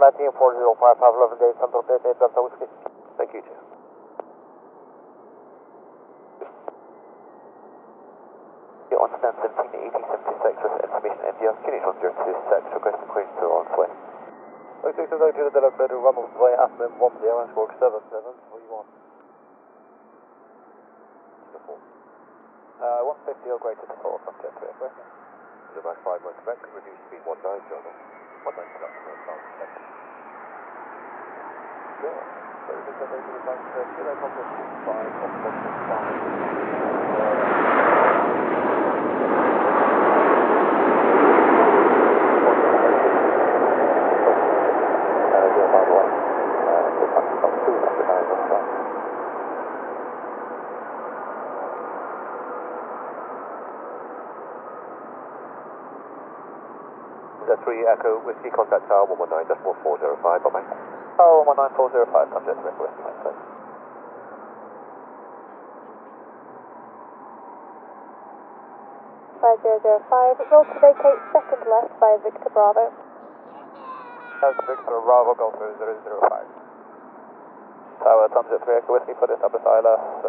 119-405, Pavlov 11 days, Central 88, Delta Whiskey. Thank you, Chair. On stand 178076 with information India, Guinness 1026, requesting Queen to on way. Okay, so to the Delta Clear to Rumble Way, Aspen 10, and squawk 7731. 150 or greater to 4 from Jet 3, correct? Novak 5 1 Quebec, reduce speed 19, Journal. 19 up, Sure. So we just got those in the bank, Kilo Compass 65, off 165. The 3 Echo Whiskey, contact tower 119.405, bye-bye. Oh, 119-405, from Jet 3, Whiskey, thanks. 5005, roll to vacate second left by Victor Bravo. That's Victor Bravo, Golf 005. Tower, Tom Jet 3, Echo Whiskey, put it up as ILS,